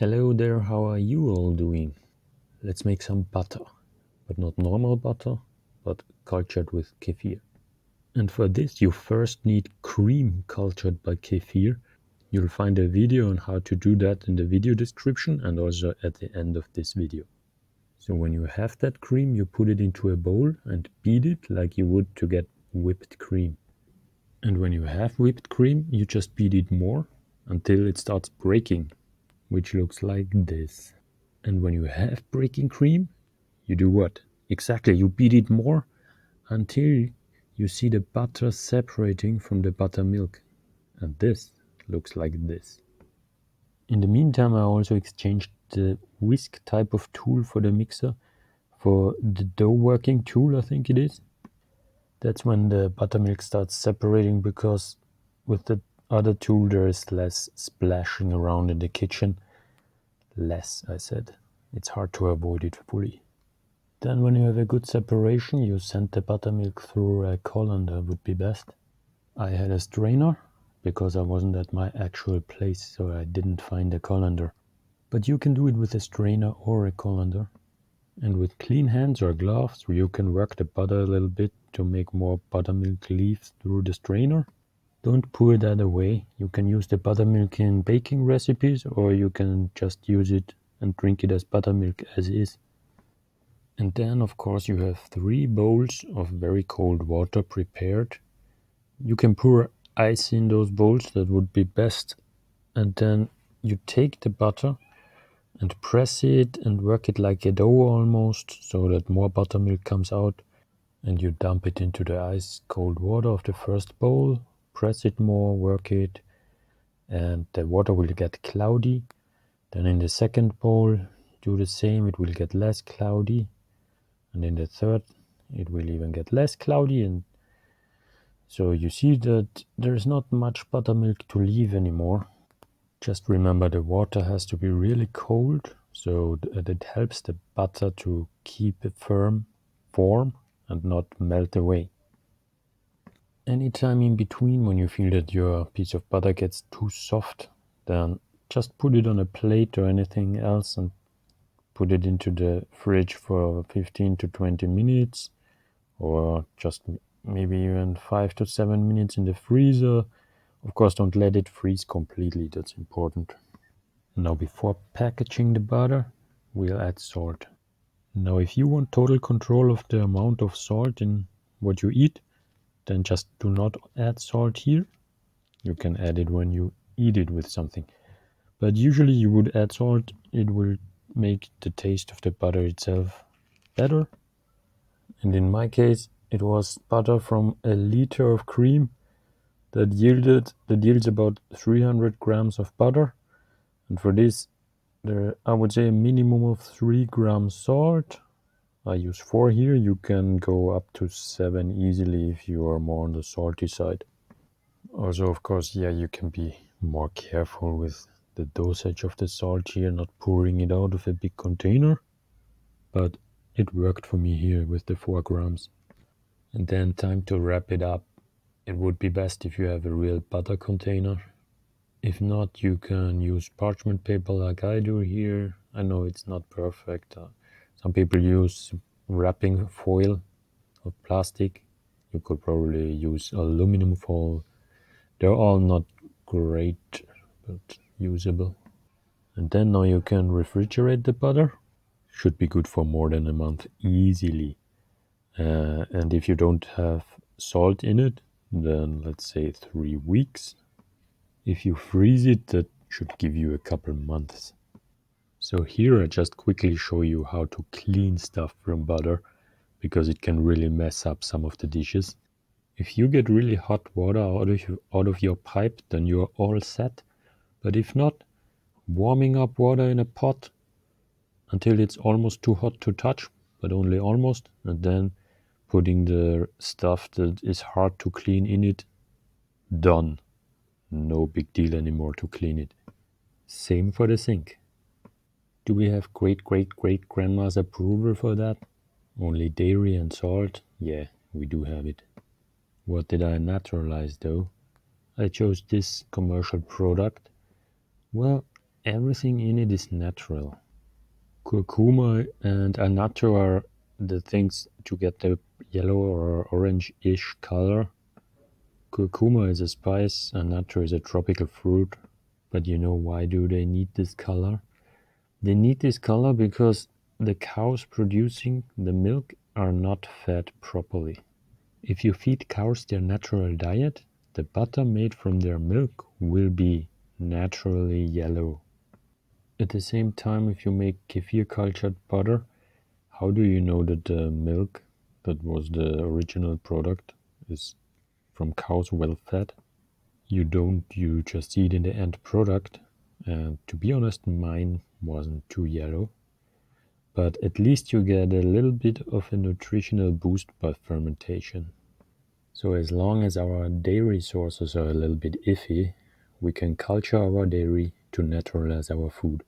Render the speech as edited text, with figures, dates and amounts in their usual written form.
Hello there, how are you all doing? Let's make some butter, but not normal butter, but cultured with kefir. And for this you first need cream cultured by kefir. You'll find a video on how to do that in the video description and also at the end of this video. So when you have that cream, you put it into a bowl and beat it like you would to get whipped cream. And when you have whipped cream, you just beat it more until it starts breaking, which looks like this. And when you have breaking cream, you do what? Exactly, you beat it more until you see the butter separating from the buttermilk. And this looks like this. In the meantime, I also exchanged the whisk type of tool for the mixer for the dough working tool, I think it is. That's when the buttermilk starts separating, because with the other tool there is less splashing around in the kitchen. Less, I said. It's hard to avoid it fully. Then when you have a good separation, you send the buttermilk through a colander would be best. I had a strainer because I wasn't at my actual place, so I didn't find a colander. But you can do it with a strainer or a colander. And with clean hands or gloves, you can work the butter a little bit to make more buttermilk leave through the strainer. Don't pour that away. You can use the buttermilk in baking recipes, or you can just use it and drink it as buttermilk as is. And then, of course, you have 3 bowls of very cold water prepared. You can pour ice in those bowls, that would be best. And then you take the butter and press it and work it like a dough almost, so that more buttermilk comes out. And you dump it into the ice cold water of the first bowl, press it more, work it, and the water will get cloudy. Then in the second bowl, do the same, it will get less cloudy. And in the third, it will even get less cloudy. And so you see that there's not much buttermilk to leave anymore. Just remember, the water has to be really cold, so that it helps the butter to keep a firm form and not melt away. Anytime in between, when you feel that your piece of butter gets too soft, then just put it on a plate or anything else and put it into the fridge for 15 to 20 minutes, or just maybe even 5 to 7 minutes in the freezer. Of course, don't let it freeze completely, that's important. Now, before packaging the butter, we'll add salt. Now, if you want total control of the amount of salt in what you eat, then just do not add salt here. You can add it when you eat it with something. But usually you would add salt, it will make the taste of the butter itself better. And in my case, it was butter from a liter of cream that yields about 300 grams of butter. And for this, I would say a minimum of 3 grams salt. I use 4 here. You can go up to 7 easily if you are more on the salty side. Also, of course, you can be more careful with the dosage of the salt here, not pouring it out of a big container. But it worked for me here with the 4 grams. And then time to wrap it up. It would be best if you have a real butter container. If not, you can use parchment paper like I do here. I know it's not perfect. Some people use wrapping foil of plastic. You could probably use aluminum foil. They're all not great, but usable. And then now you can refrigerate the butter. Should be good for more than a month easily. And if you don't have salt in it, then let's say 3 weeks. If you freeze it, that should give you a couple months. So here I just quickly show you how to clean stuff from butter, because it can really mess up some of the dishes. If you get really hot water out of your pipe, then you're all set. But if not, warming up water in a pot until it's almost too hot to touch, but only almost, and then putting the stuff that is hard to clean in it, done. No big deal anymore to clean it. Same for the sink. Do we have great-great-great-grandma's approval for that? Only dairy and salt? Yeah, we do have it. What did I naturalize though? I chose this commercial product. Well, Everything in it is natural. Curcuma and annatto are the things to get the yellow or orange-ish color. Curcuma is a spice, annatto is a tropical fruit. But you know why do they need this color? They need this color because the cows producing the milk are not fed properly. If you feed cows their natural diet, the butter made from their milk will be naturally yellow. At the same time, if you make kefir cultured butter, how do you know that the milk that was the original product is from cows well fed? You don't, you just eat in the end product. And to be honest, mine wasn't too yellow. But at least you get a little bit of a nutritional boost by fermentation. So as long as our dairy sources are a little bit iffy, we can culture our dairy to naturalize our food.